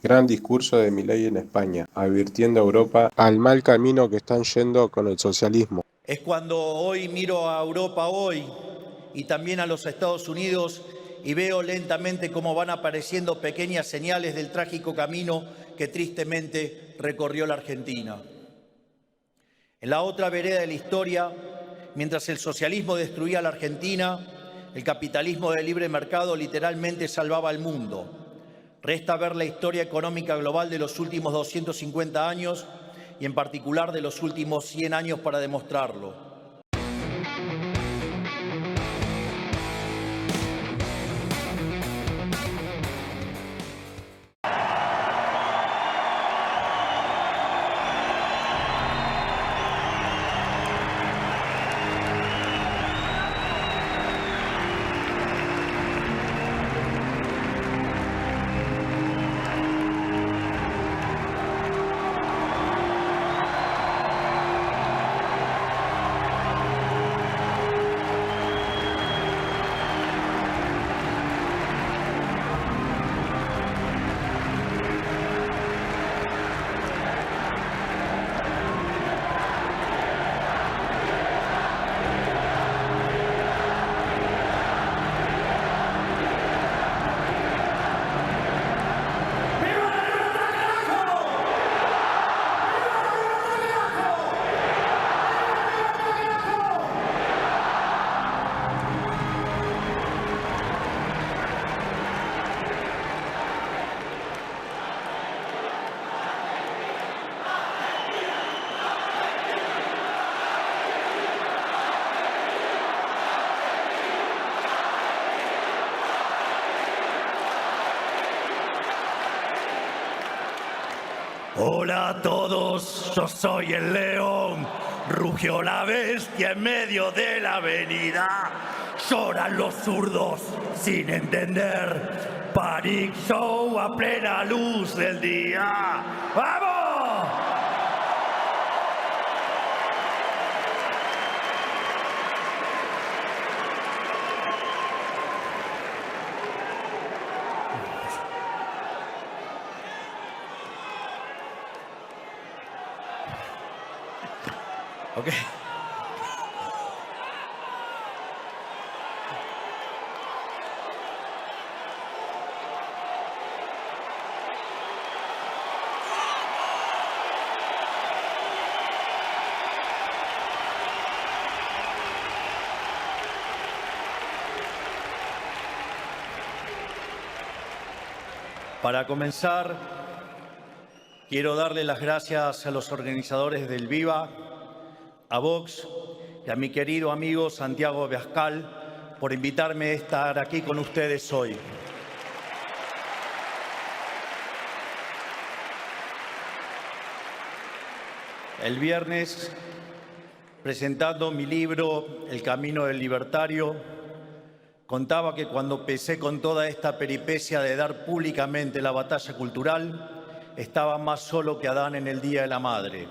Gran discurso de Milei en España, advirtiendo a Europa al mal camino que están yendo con el socialismo. Es cuando hoy miro a Europa hoy y también a los Estados Unidos y veo lentamente cómo van apareciendo pequeñas señales del trágico camino que tristemente recorrió la Argentina. En la otra vereda de la historia, mientras el socialismo destruía a la Argentina, el capitalismo de libre mercado literalmente salvaba al mundo. Resta ver la historia económica global de los últimos 250 años y en particular de los últimos 100 años para demostrarlo. Hola a todos, yo soy el león. Rugió la bestia en medio de la avenida. Lloran los zurdos sin entender. Panic Show a plena luz del día. ¡Vamos! Ok. Para comenzar, quiero darle las gracias a los organizadores del Viva, a Vox y a mi querido amigo Santiago Abascal por invitarme a estar aquí con ustedes hoy. El viernes, presentando mi libro El Camino del Libertario, contaba que cuando empecé con toda esta peripecia de dar públicamente la batalla cultural, estaba más solo que Adán en el Día de la Madre.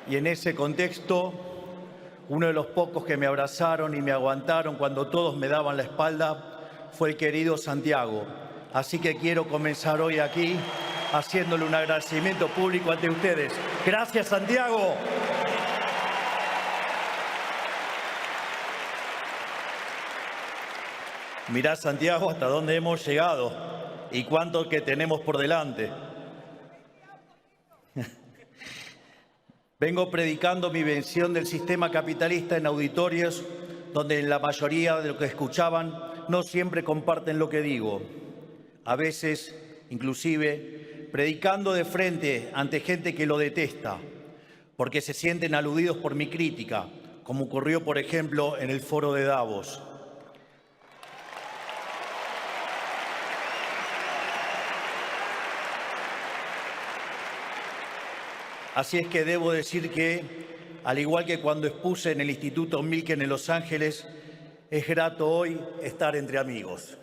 Y en ese contexto, uno de los pocos que me abrazaron y me aguantaron cuando todos me daban la espalda fue el querido Santiago. Así que quiero comenzar hoy aquí haciéndole un agradecimiento público ante ustedes. ¡Gracias, Santiago! Mirá, Santiago, hasta dónde hemos llegado y cuánto que tenemos por delante. Vengo predicando mi vención del sistema capitalista en auditorios donde la mayoría de los que escuchaban no siempre comparten lo que digo. A veces, inclusive, predicando de frente ante gente que lo detesta, porque se sienten aludidos por mi crítica, como ocurrió, por ejemplo, en el foro de Davos. Así es que debo decir que, al igual que cuando expuse en el Instituto Milken en Los Ángeles, es grato hoy estar entre amigos.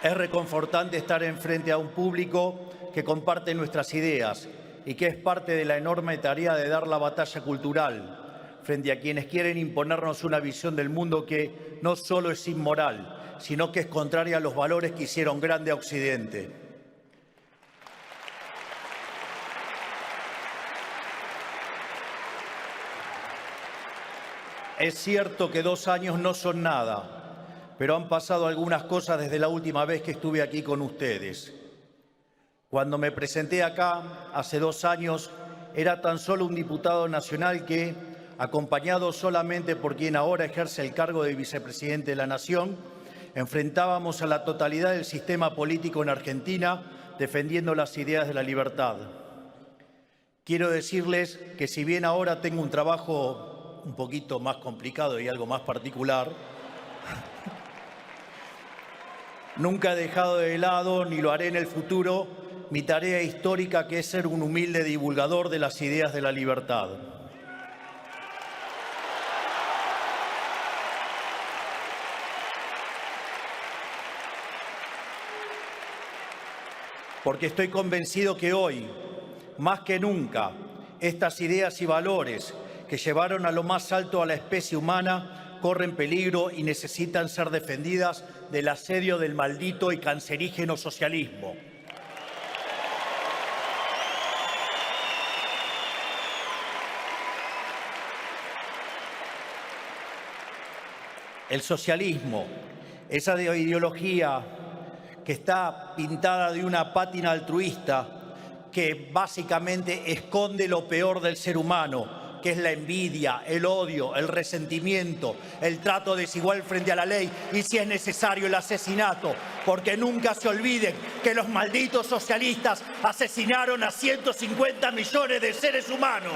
Es reconfortante estar enfrente a un público que comparte nuestras ideas y que es parte de la enorme tarea de dar la batalla cultural frente a quienes quieren imponernos una visión del mundo que no solo es inmoral, sino que es contraria a los valores que hicieron grande a Occidente. Es cierto que 2 años no son nada, pero han pasado algunas cosas desde la última vez que estuve aquí con ustedes. Cuando me presenté acá, hace 2 años, era tan solo un diputado nacional que, acompañado solamente por quien ahora ejerce el cargo de vicepresidente de la Nación, enfrentábamos a la totalidad del sistema político en Argentina defendiendo las ideas de la libertad. Quiero decirles que si bien ahora tengo un trabajo un poquito más complicado y algo más particular, nunca he dejado de lado, ni lo haré en el futuro, mi tarea histórica, que es ser un humilde divulgador de las ideas de la libertad. Porque estoy convencido que hoy, más que nunca, estas ideas y valores que llevaron a lo más alto a la especie humana corren peligro y necesitan ser defendidas del asedio del maldito y cancerígeno socialismo. El socialismo, esa ideología que está pintada de una pátina altruista que básicamente esconde lo peor del ser humano, que es la envidia, el odio, el resentimiento, el trato desigual frente a la ley y, si es necesario, el asesinato, porque nunca se olviden que los malditos socialistas asesinaron a 150 millones de seres humanos.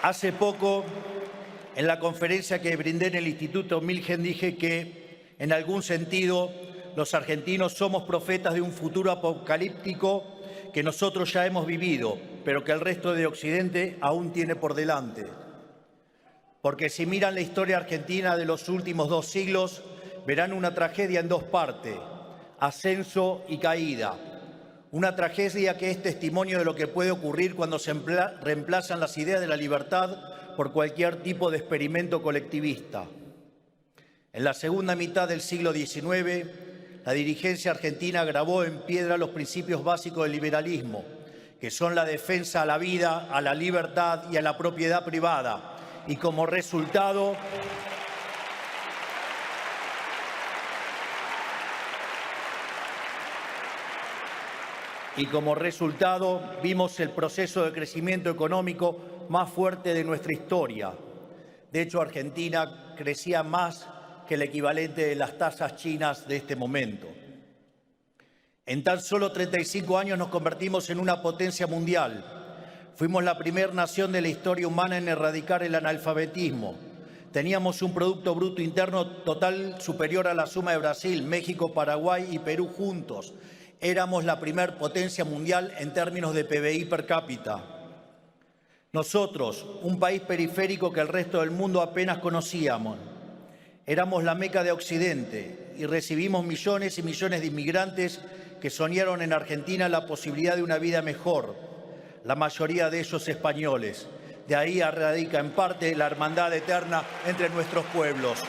Hace poco, en la conferencia que brindé en el Instituto Milgen, dije que, en algún sentido, los argentinos somos profetas de un futuro apocalíptico que nosotros ya hemos vivido, pero que el resto de Occidente aún tiene por delante. Porque si miran la historia argentina de los últimos 2 siglos, verán una tragedia en 2 partes, ascenso y caída. Una tragedia que es testimonio de lo que puede ocurrir cuando se reemplazan las ideas de la libertad por cualquier tipo de experimento colectivista. En la segunda mitad del siglo XIX, la dirigencia argentina grabó en piedra los principios básicos del liberalismo, que son la defensa a la vida, a la libertad y a la propiedad privada. Y como resultado, vimos el proceso de crecimiento económico más fuerte de nuestra historia. De hecho, Argentina crecía más que el equivalente de las tasas chinas de este momento. En tan solo 35 años nos convertimos en una potencia mundial. Fuimos la primera nación de la historia humana en erradicar el analfabetismo. Teníamos un Producto Bruto Interno total superior a la suma de Brasil, México, Paraguay y Perú juntos. Éramos la primer potencia mundial en términos de PBI per cápita. Nosotros, un país periférico que el resto del mundo apenas conocíamos, éramos la meca de Occidente y recibimos millones y millones de inmigrantes que soñaron en Argentina la posibilidad de una vida mejor, la mayoría de ellos españoles. De ahí radica en parte la hermandad eterna entre nuestros pueblos.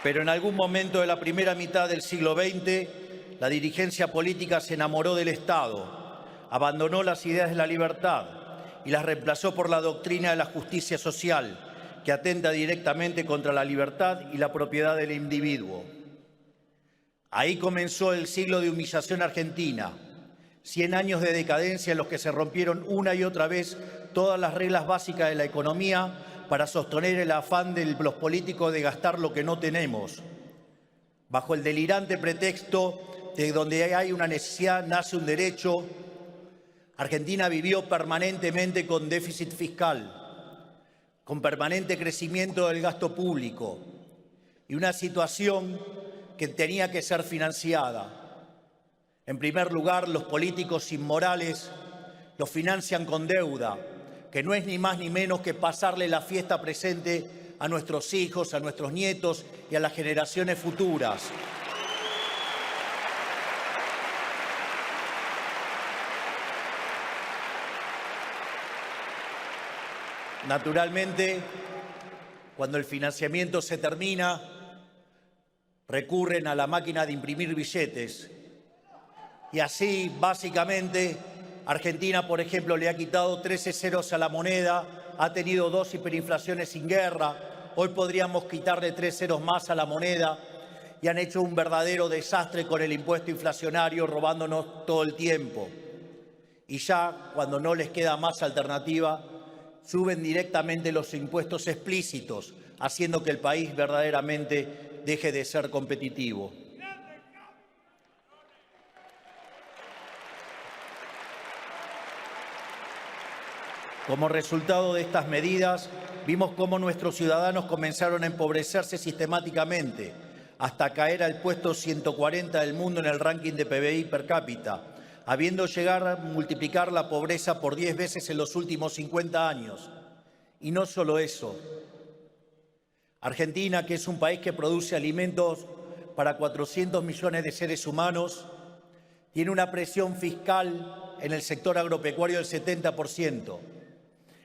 Pero en algún momento de la primera mitad del siglo XX, la dirigencia política se enamoró del Estado, abandonó las ideas de la libertad y las reemplazó por la doctrina de la justicia social, que atenta directamente contra la libertad y la propiedad del individuo. Ahí comenzó el siglo de humillación argentina, 100 años de decadencia en los que se rompieron una y otra vez todas las reglas básicas de la economía para sostener el afán de los políticos de gastar lo que no tenemos. Bajo el delirante pretexto de donde hay una necesidad nace un derecho, Argentina vivió permanentemente con déficit fiscal, con permanente crecimiento del gasto público, y una situación que tenía que ser financiada. En primer lugar, los políticos inmorales lo financian con deuda, que no es ni más ni menos que pasarle la fiesta presente a nuestros hijos, a nuestros nietos y a las generaciones futuras. Naturalmente, cuando el financiamiento se termina, recurren a la máquina de imprimir billetes. Y así, básicamente, Argentina, por ejemplo, le ha quitado 13 ceros a la moneda, ha tenido 2 hiperinflaciones sin guerra, hoy podríamos quitarle 3 ceros más a la moneda y han hecho un verdadero desastre con el impuesto inflacionario, robándonos todo el tiempo. Y ya, cuando no les queda más alternativa, suben directamente los impuestos explícitos, haciendo que el país verdaderamente deje de ser competitivo. Como resultado de estas medidas, vimos cómo nuestros ciudadanos comenzaron a empobrecerse sistemáticamente, hasta caer al puesto 140 del mundo en el ranking de PBI per cápita, habiendo llegado a multiplicar la pobreza por 10 veces en los últimos 50 años. Y no solo eso. Argentina, que es un país que produce alimentos para 400 millones de seres humanos, tiene una presión fiscal en el sector agropecuario del 70%.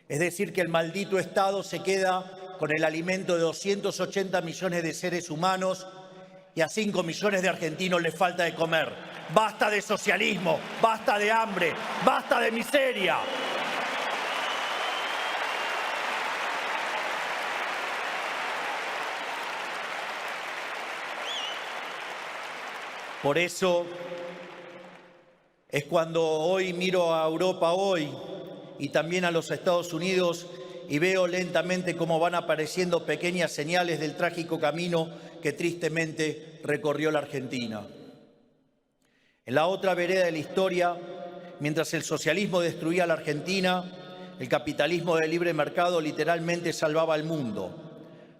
Es decir, que el maldito Estado se queda con el alimento de 280 millones de seres humanos y a 5 millones de argentinos les falta de comer. ¡Basta de socialismo! ¡Basta de hambre! ¡Basta de miseria! Por eso es cuando hoy miro a Europa hoy y también a los Estados Unidos y veo lentamente cómo van apareciendo pequeñas señales del trágico camino que tristemente recorrió la Argentina. En la otra vereda de la historia, mientras el socialismo destruía a la Argentina, el capitalismo de libre mercado literalmente salvaba al mundo.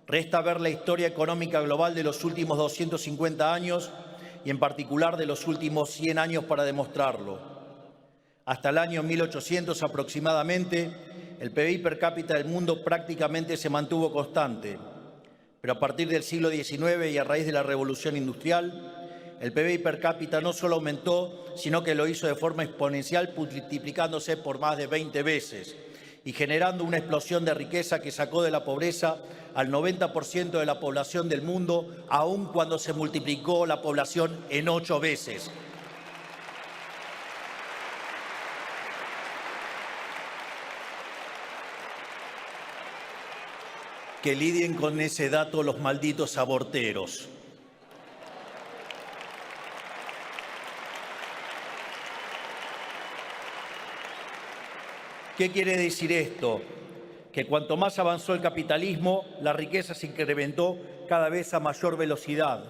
Resta ver la historia económica global de los últimos 250 años y en particular de los últimos 100 años para demostrarlo. Hasta el año 1800 aproximadamente, el PBI per cápita del mundo prácticamente se mantuvo constante, pero a partir del siglo XIX y a raíz de la Revolución Industrial, el PBI per cápita no solo aumentó, sino que lo hizo de forma exponencial, multiplicándose por más de 20 veces y generando una explosión de riqueza que sacó de la pobreza al 90% de la población del mundo, aun cuando se multiplicó la población en 8 veces. Que lidien con ese dato los malditos aborteros. ¿Qué quiere decir esto? Que cuanto más avanzó el capitalismo, la riqueza se incrementó cada vez a mayor velocidad.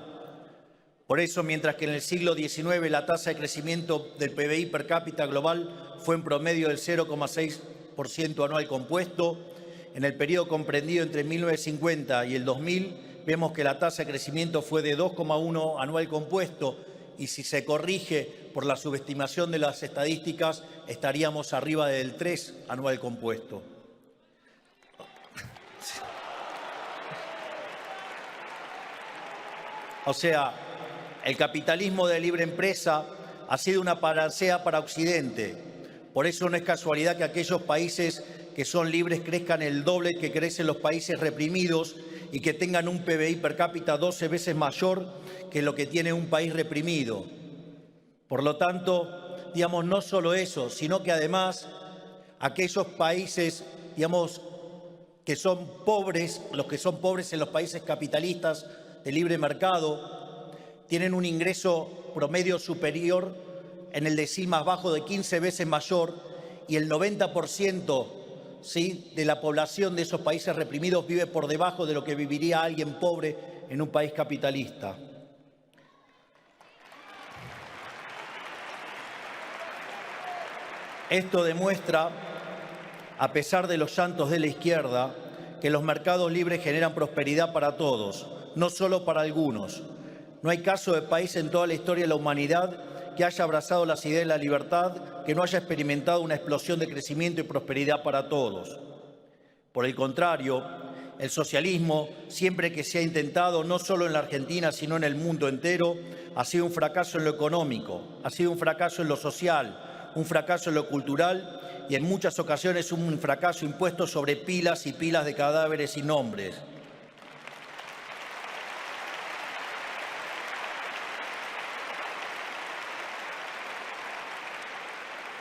Por eso, mientras que en el siglo XIX la tasa de crecimiento del PBI per cápita global fue en promedio del 0,6% anual compuesto, en el periodo comprendido entre 1950 y el 2000, vemos que la tasa de crecimiento fue de 2,1 anual compuesto y si se corrige por la subestimación de las estadísticas, estaríamos arriba del 3 anual compuesto. O sea, el capitalismo de libre empresa ha sido una panacea para Occidente. Por eso no es casualidad que aquellos países que son libres crezcan el doble que crecen los países reprimidos y que tengan un PBI per cápita 12 veces mayor que lo que tiene un país reprimido. Por lo tanto, digamos, no solo eso, sino que además aquellos países, digamos, que son pobres, los que son pobres en los países capitalistas de libre mercado, tienen un ingreso promedio superior en el decil más bajo de 15 veces mayor y el 90% ¿sí? de la población de esos países reprimidos vive por debajo de lo que viviría alguien pobre en un país capitalista. Esto demuestra, a pesar de los llantos de la izquierda, que los mercados libres generan prosperidad para todos, no solo para algunos. No hay caso de país en toda la historia de la humanidad que haya abrazado las ideas de la libertad, que no haya experimentado una explosión de crecimiento y prosperidad para todos. Por el contrario, el socialismo, siempre que se ha intentado, no solo en la Argentina, sino en el mundo entero, ha sido un fracaso en lo económico, ha sido un fracaso en lo social, un fracaso en lo cultural y en muchas ocasiones un fracaso impuesto sobre pilas y pilas de cadáveres sin nombres.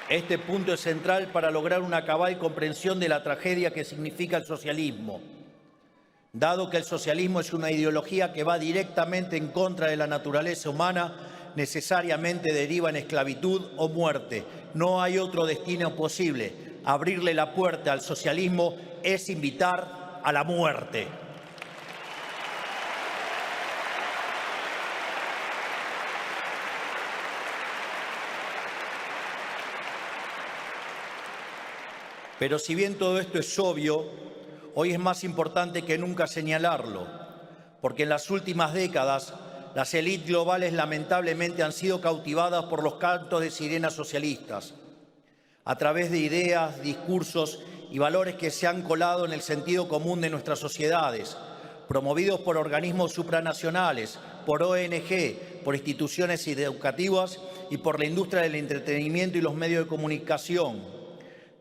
Este punto es central para lograr una cabal comprensión de la tragedia que significa el socialismo. Dado que el socialismo es una ideología que va directamente en contra de la naturaleza humana, necesariamente deriva en esclavitud o muerte. No hay otro destino posible. Abrirle la puerta al socialismo es invitar a la muerte. Pero si bien todo esto es obvio, hoy es más importante que nunca señalarlo, porque en las últimas décadas las élites globales lamentablemente han sido cautivadas por los cantos de sirenas socialistas, a través de ideas, discursos y valores que se han colado en el sentido común de nuestras sociedades, promovidos por organismos supranacionales, por ONG, por instituciones educativas y por la industria del entretenimiento y los medios de comunicación.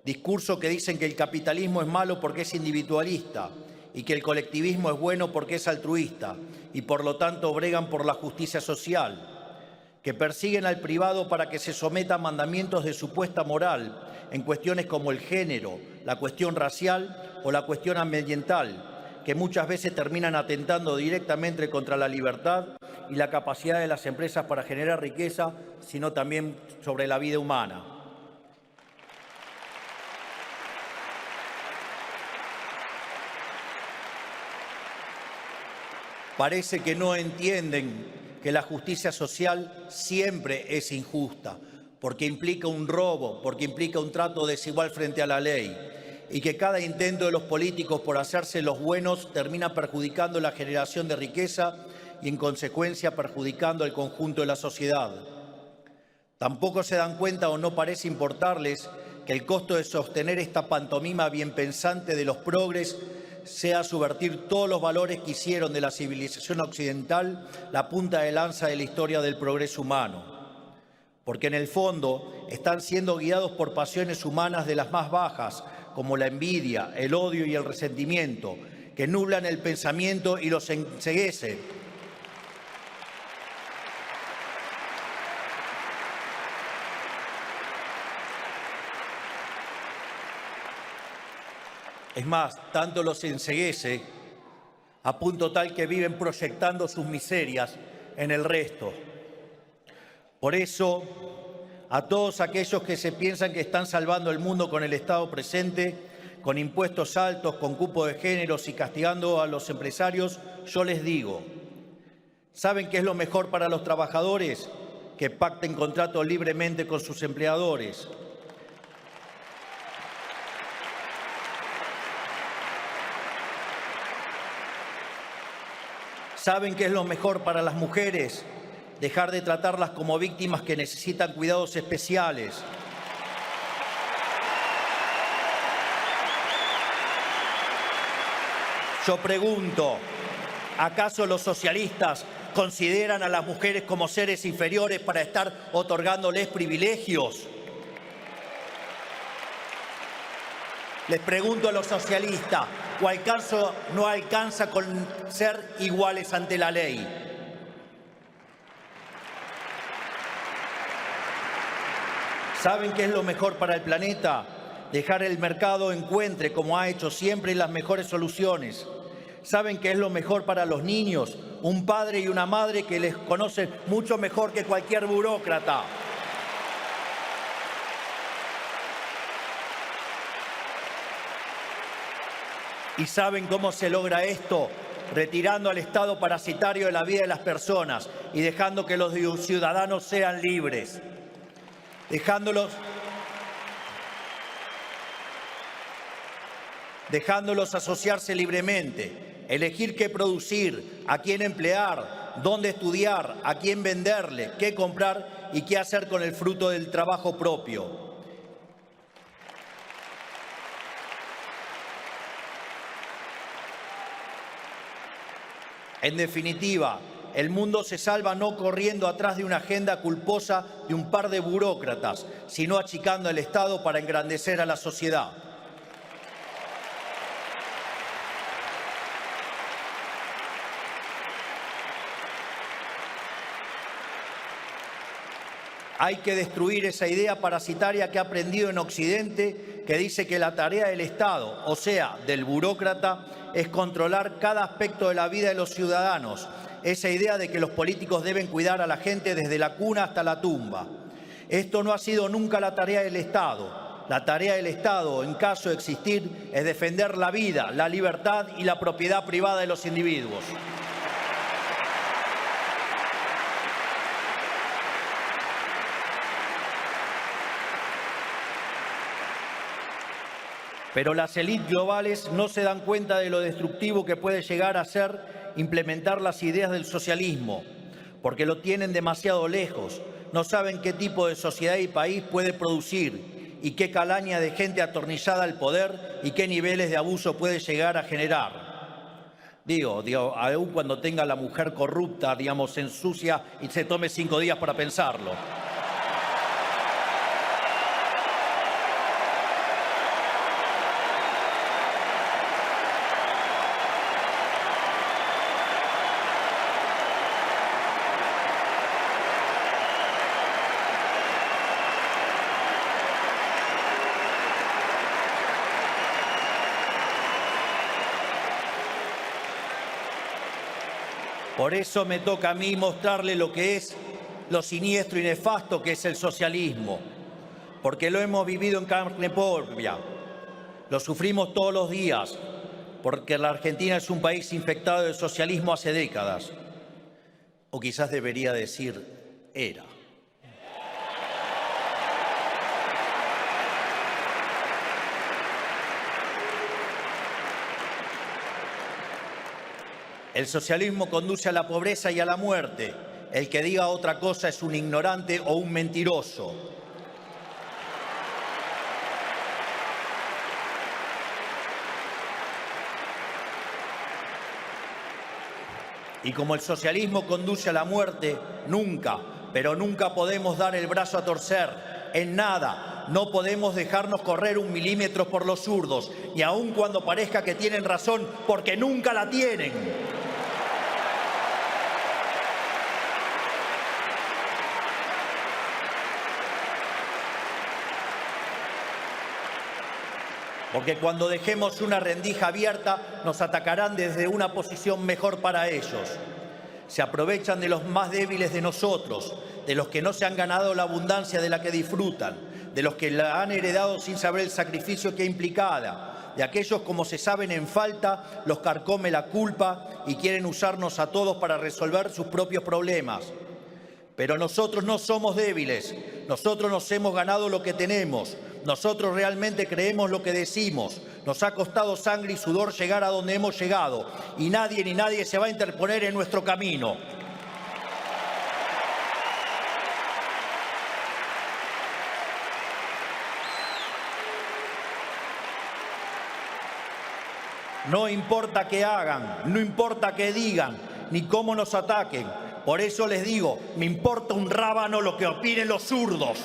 Discursos que dicen que el capitalismo es malo porque es individualista y que el colectivismo es bueno porque es altruista y por lo tanto bregan por la justicia social, que persiguen al privado para que se someta a mandamientos de supuesta moral en cuestiones como el género, la cuestión racial o la cuestión ambiental, que muchas veces terminan atentando directamente contra la libertad y la capacidad de las empresas para generar riqueza, sino también sobre la vida humana. Parece que no entienden que la justicia social siempre es injusta, porque implica un robo, porque implica un trato desigual frente a la ley, y que cada intento de los políticos por hacerse los buenos termina perjudicando la generación de riqueza y, en consecuencia, perjudicando al conjunto de la sociedad. Tampoco se dan cuenta o no parece importarles que el costo de sostener esta pantomima bien pensante de los progres sea subvertir todos los valores que hicieron de la civilización occidental la punta de lanza de la historia del progreso humano. Porque en el fondo están siendo guiados por pasiones humanas de las más bajas, como la envidia, el odio y el resentimiento, que nublan el pensamiento y los enceguecen. Es más, tanto los enceguece a punto tal que viven proyectando sus miserias en el resto. Por eso, a todos aquellos que se piensan que están salvando el mundo con el Estado presente, con impuestos altos, con cupo de géneros y castigando a los empresarios, yo les digo, ¿saben qué es lo mejor para los trabajadores? Que pacten contratos libremente con sus empleadores. ¿Saben qué es lo mejor para las mujeres? Dejar de tratarlas como víctimas que necesitan cuidados especiales. Yo pregunto, ¿acaso los socialistas consideran a las mujeres como seres inferiores para estar otorgándoles privilegios? Les pregunto a los socialistas, ¿o acaso no alcanza con ser iguales ante la ley? ¿Saben qué es lo mejor para el planeta? Dejar el mercado encuentre, como ha hecho siempre, las mejores soluciones. ¿Saben qué es lo mejor para los niños? Un padre y una madre que les conocen mucho mejor que cualquier burócrata. ¿Y saben cómo se logra esto? Retirando al Estado parasitario de la vida de las personas y dejando que los ciudadanos sean libres. Dejándolos asociarse libremente, elegir qué producir, a quién emplear, dónde estudiar, a quién venderle, qué comprar y qué hacer con el fruto del trabajo propio. En definitiva, el mundo se salva no corriendo atrás de una agenda culposa de un par de burócratas, sino achicando el Estado para engrandecer a la sociedad. Hay que destruir esa idea parasitaria que ha aprendido en Occidente, que dice que la tarea del Estado, o sea, del burócrata, es controlar cada aspecto de la vida de los ciudadanos. Esa idea de que los políticos deben cuidar a la gente desde la cuna hasta la tumba. Esto no ha sido nunca la tarea del Estado. La tarea del Estado, en caso de existir, es defender la vida, la libertad y la propiedad privada de los individuos. Pero las élites globales no se dan cuenta de lo destructivo que puede llegar a ser implementar las ideas del socialismo, porque lo tienen demasiado lejos. No saben qué tipo de sociedad y país puede producir y qué calaña de gente atornillada al poder y qué niveles de abuso puede llegar a generar. Digo, aún cuando tenga la mujer corrupta, se ensucia y se tome 5 días para pensarlo. Por eso me toca a mí mostrarle lo que es lo siniestro y nefasto que es el socialismo, porque lo hemos vivido en carne propia, lo sufrimos todos los días, porque la Argentina es un país infectado de socialismo hace décadas, o quizás debería decir, era. El socialismo conduce a la pobreza y a la muerte. El que diga otra cosa es un ignorante o un mentiroso. Y como el socialismo conduce a la muerte, nunca, pero nunca podemos dar el brazo a torcer. En nada, no podemos dejarnos correr 1 milímetro por los zurdos, y aun cuando parezca que tienen razón, porque nunca la tienen. Porque cuando dejemos una rendija abierta, nos atacarán desde una posición mejor para ellos. Se aprovechan de los más débiles de nosotros, de los que no se han ganado la abundancia de la que disfrutan, de los que la han heredado sin saber el sacrificio que implicada, de aquellos como se saben en falta, los carcome la culpa y quieren usarnos a todos para resolver sus propios problemas. Pero nosotros no somos débiles, nosotros nos hemos ganado lo que tenemos, nosotros realmente creemos lo que decimos, nos ha costado sangre y sudor llegar a donde hemos llegado y nadie ni nadie se va a interponer en nuestro camino. No importa qué hagan, no importa qué digan, ni cómo nos ataquen. Por eso les digo, me importa un rábano lo que opinen los zurdos.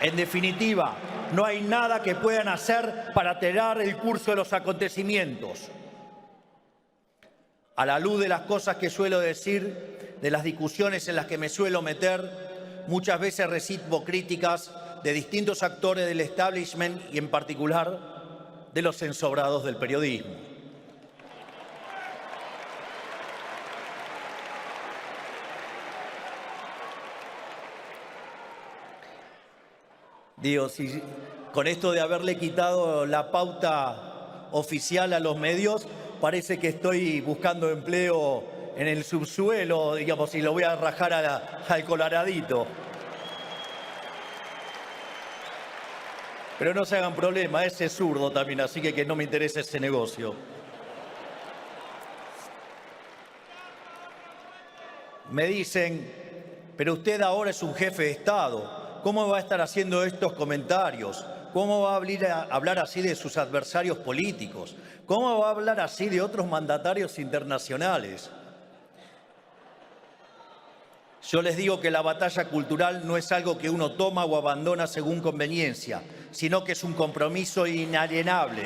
En definitiva, no hay nada que puedan hacer para alterar el curso de los acontecimientos. A la luz de las cosas que suelo decir, de las discusiones en las que me suelo meter, muchas veces recibo críticas de distintos actores del establishment y en particular de los ensobrados del periodismo. Digo, si con esto de haberle quitado la pauta oficial a los medios, parece que estoy buscando empleo en el subsuelo, y lo voy a rajar al coloradito. Pero no se hagan problema, ese es zurdo también, así que no me interesa ese negocio. Me dicen, pero usted ahora es un jefe de Estado, ¿cómo va a estar haciendo estos comentarios? ¿Cómo va a hablar así de sus adversarios políticos? ¿Cómo va a hablar así de otros mandatarios internacionales? Yo les digo que la batalla cultural no es algo que uno toma o abandona según conveniencia, sino que es un compromiso inalienable.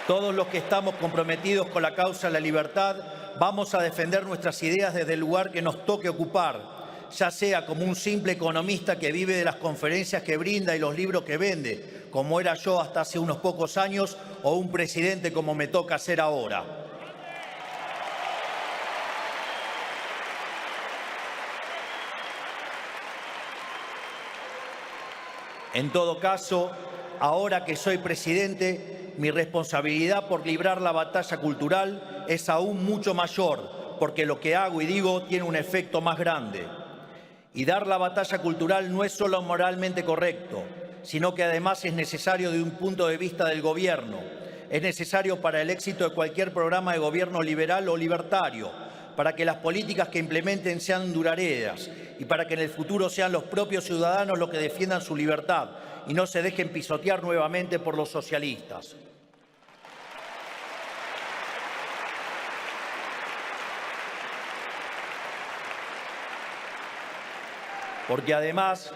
Todos los que estamos comprometidos con la causa de la libertad vamos a defender nuestras ideas desde el lugar que nos toque ocupar, ya sea como un simple economista que vive de las conferencias que brinda y los libros que vende, como era yo hasta hace unos pocos años, o un presidente como me toca ser ahora. En todo caso, ahora que soy presidente, mi responsabilidad por librar la batalla cultural es aún mucho mayor, porque lo que hago y digo tiene un efecto más grande. Y dar la batalla cultural no es solo moralmente correcto, sino que además es necesario desde un punto de vista del gobierno. Es necesario para el éxito de cualquier programa de gobierno liberal o libertario, para que las políticas que implementen sean duraderas y para que en el futuro sean los propios ciudadanos los que defiendan su libertad y no se dejen pisotear nuevamente por los socialistas. Porque además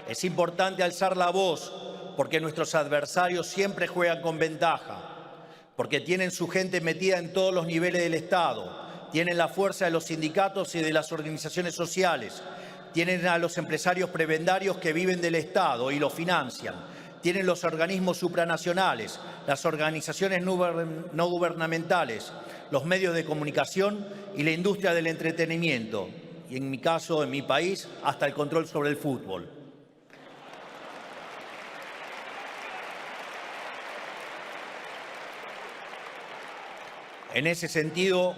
es importante alzar la voz, porque nuestros adversarios siempre juegan con ventaja, porque tienen su gente metida en todos los niveles del Estado, tienen la fuerza de los sindicatos y de las organizaciones sociales, tienen a los empresarios prebendarios que viven del Estado y lo financian, tienen los organismos supranacionales, las organizaciones no gubernamentales, los medios de comunicación y la industria del entretenimiento. Y en mi caso, en mi país, hasta el control sobre el fútbol. En ese sentido,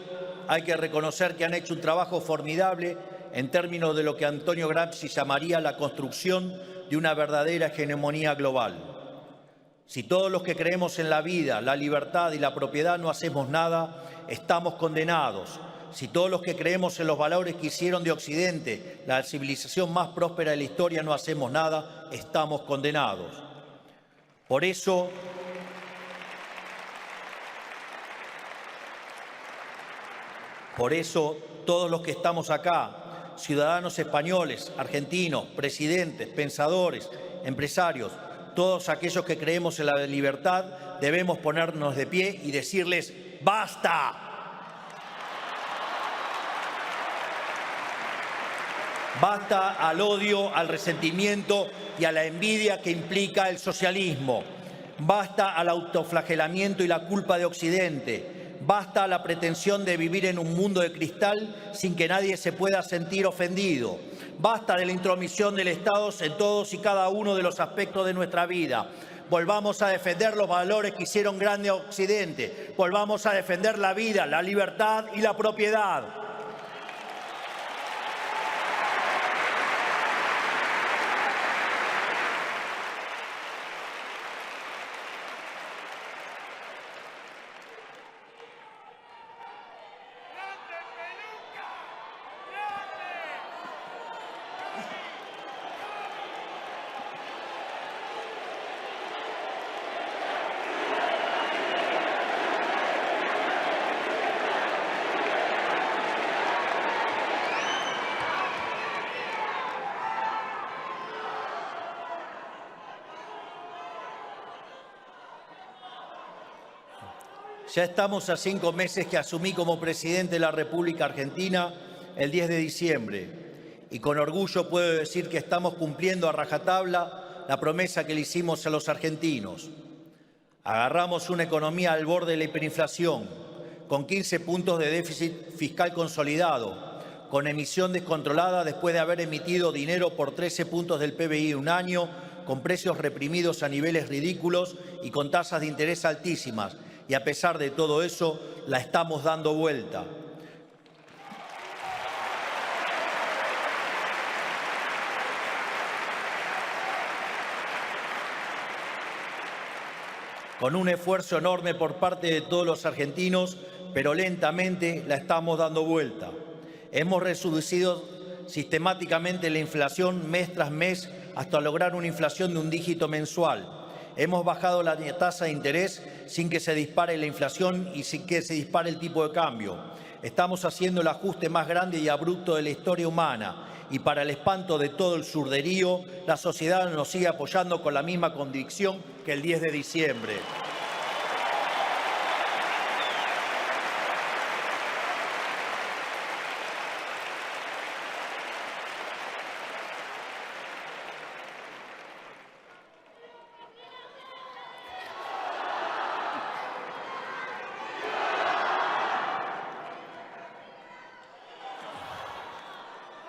hay que reconocer que han hecho un trabajo formidable en términos de lo que Antonio Gramsci llamaría la construcción de una verdadera hegemonía global. Si todos los que creemos en la vida, la libertad y la propiedad no hacemos nada, estamos condenados. Si todos los que creemos en los valores que hicieron de Occidente la civilización más próspera de la historia no hacemos nada, estamos condenados. Por eso, todos los que estamos acá, ciudadanos españoles, argentinos, presidentes, pensadores, empresarios, todos aquellos que creemos en la libertad, debemos ponernos de pie y decirles ¡basta! Basta al odio, al resentimiento y a la envidia que implica el socialismo. Basta al autoflagelamiento y la culpa de Occidente. Basta a la pretensión de vivir en un mundo de cristal sin que nadie se pueda sentir ofendido. Basta de la intromisión del Estado en todos y cada uno de los aspectos de nuestra vida. Volvamos a defender los valores que hicieron grande a Occidente. Volvamos a defender la vida, la libertad y la propiedad. Ya estamos a 5 meses que asumí como presidente de la República Argentina el 10 de diciembre y con orgullo puedo decir que estamos cumpliendo a rajatabla la promesa que le hicimos a los argentinos. Agarramos una economía al borde de la hiperinflación, con 15 puntos de déficit fiscal consolidado, con emisión descontrolada después de haber emitido dinero por 13 puntos del PBI en un año, con precios reprimidos a niveles ridículos y con tasas de interés altísimas. Y a pesar de todo eso, la estamos dando vuelta. Con un esfuerzo enorme por parte de todos los argentinos, pero lentamente la estamos dando vuelta. Hemos reducido sistemáticamente la inflación mes tras mes hasta lograr una inflación de un dígito mensual. Hemos bajado la tasa de interés sin que se dispare la inflación y sin que se dispare el tipo de cambio. Estamos haciendo el ajuste más grande y abrupto de la historia humana. Y para el espanto de todo el surderío, la sociedad nos sigue apoyando con la misma convicción que el 10 de diciembre.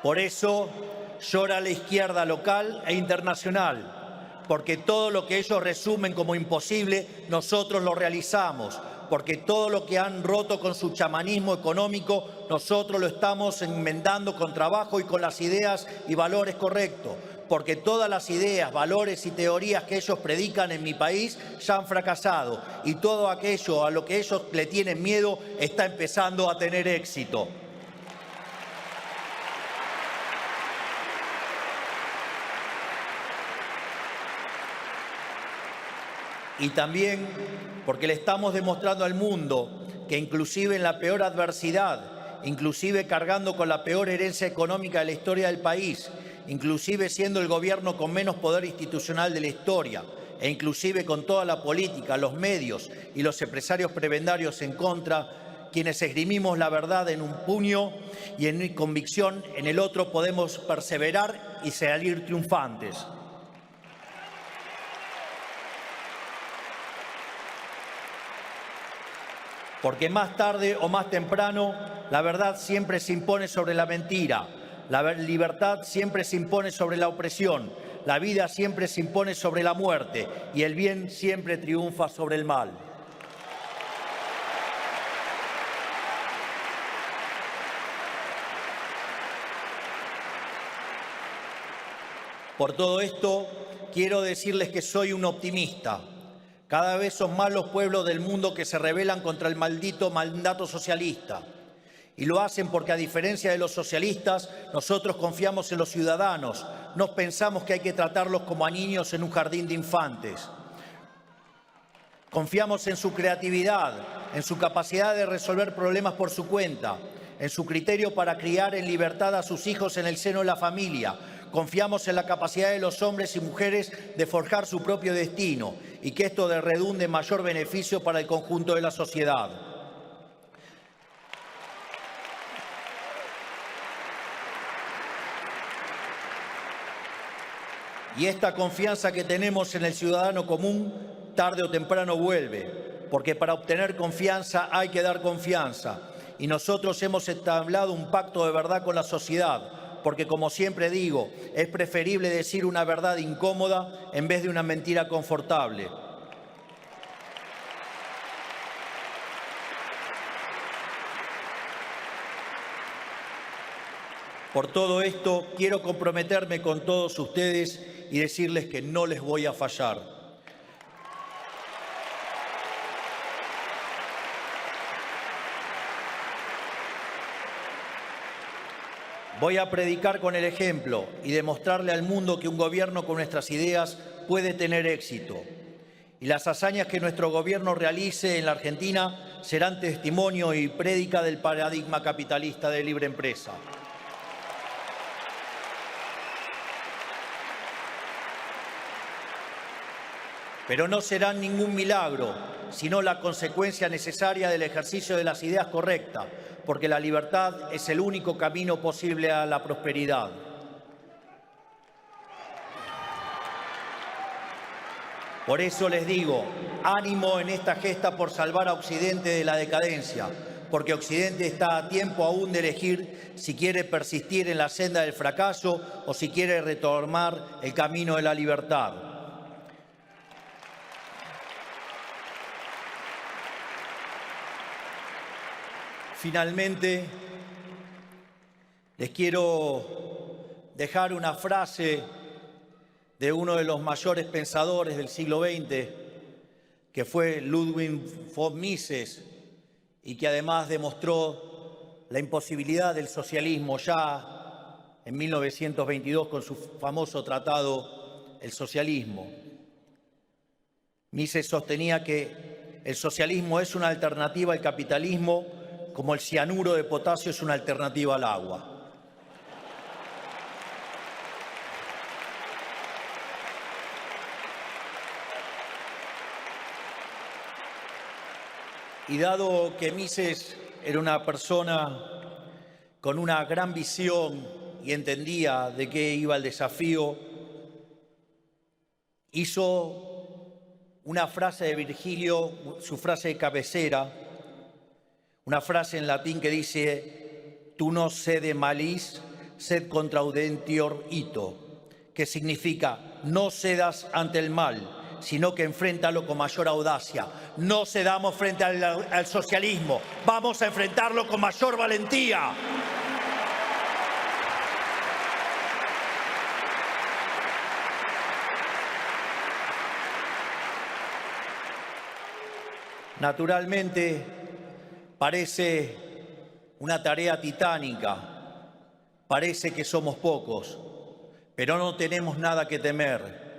Por eso llora la izquierda local e internacional, porque todo lo que ellos resumen como imposible, nosotros lo realizamos, porque todo lo que han roto con su chamanismo económico, nosotros lo estamos enmendando con trabajo y con las ideas y valores correctos, porque todas las ideas, valores y teorías que ellos predican en mi país ya han fracasado y todo aquello a lo que ellos le tienen miedo está empezando a tener éxito. Y también porque le estamos demostrando al mundo que inclusive en la peor adversidad, inclusive cargando con la peor herencia económica de la historia del país, inclusive siendo el gobierno con menos poder institucional de la historia, e inclusive con toda la política, los medios y los empresarios prebendarios en contra, quienes esgrimimos la verdad en un puño y en mi convicción en el otro, podemos perseverar y salir triunfantes. Porque más tarde o más temprano, la verdad siempre se impone sobre la mentira, la libertad siempre se impone sobre la opresión, la vida siempre se impone sobre la muerte y el bien siempre triunfa sobre el mal. Por todo esto, quiero decirles que soy un optimista. Cada vez son más los pueblos del mundo que se rebelan contra el maldito mandato socialista. Y lo hacen porque, a diferencia de los socialistas, nosotros confiamos en los ciudadanos. No pensamos que hay que tratarlos como a niños en un jardín de infantes. Confiamos en su creatividad, en su capacidad de resolver problemas por su cuenta, en su criterio para criar en libertad a sus hijos en el seno de la familia. Confiamos en la capacidad de los hombres y mujeres de forjar su propio destino y que esto redunde en mayor beneficio para el conjunto de la sociedad. Y esta confianza que tenemos en el ciudadano común, tarde o temprano vuelve, porque para obtener confianza hay que dar confianza. Y nosotros hemos entablado un pacto de verdad con la sociedad, porque, como siempre digo, es preferible decir una verdad incómoda en vez de una mentira confortable. Por todo esto, quiero comprometerme con todos ustedes y decirles que no les voy a fallar. Voy a predicar con el ejemplo y demostrarle al mundo que un gobierno con nuestras ideas puede tener éxito. Y las hazañas que nuestro gobierno realice en la Argentina serán testimonio y prédica del paradigma capitalista de libre empresa. Pero no serán ningún milagro, sino la consecuencia necesaria del ejercicio de las ideas correctas, porque la libertad es el único camino posible a la prosperidad. Por eso les digo, ánimo en esta gesta por salvar a Occidente de la decadencia, porque Occidente está a tiempo aún de elegir si quiere persistir en la senda del fracaso o si quiere retomar el camino de la libertad. Finalmente, les quiero dejar una frase de uno de los mayores pensadores del siglo XX, que fue Ludwig von Mises, y que además demostró la imposibilidad del socialismo ya en 1922 con su famoso tratado El socialismo. Mises sostenía que el socialismo es una alternativa al capitalismo como el cianuro de potasio es una alternativa al agua. Y dado que Mises era una persona con una gran visión y entendía de qué iba el desafío, hizo una frase de Virgilio, su frase de cabecera, una frase en latín que dice «Tu no sede malis, sed contraudentior ito», que significa «no cedas ante el mal», sino que enfréntalo con mayor audacia. No cedamos frente al socialismo, vamos a enfrentarlo con mayor valentía. Naturalmente, parece una tarea titánica, parece que somos pocos, pero no tenemos nada que temer.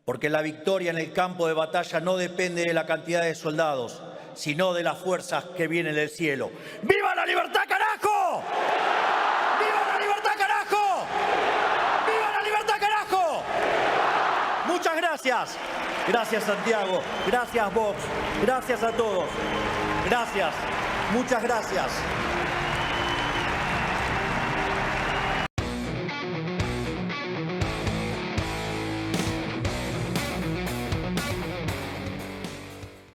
Porque la victoria en el campo de batalla no depende de la cantidad de soldados, sino de las fuerzas que vienen del cielo. ¡Viva la libertad, carajo! ¡Viva la libertad, carajo! ¡Viva la libertad, carajo! Muchas gracias. Gracias, Santiago. Gracias, Vox. Gracias a todos. Gracias. Muchas gracias.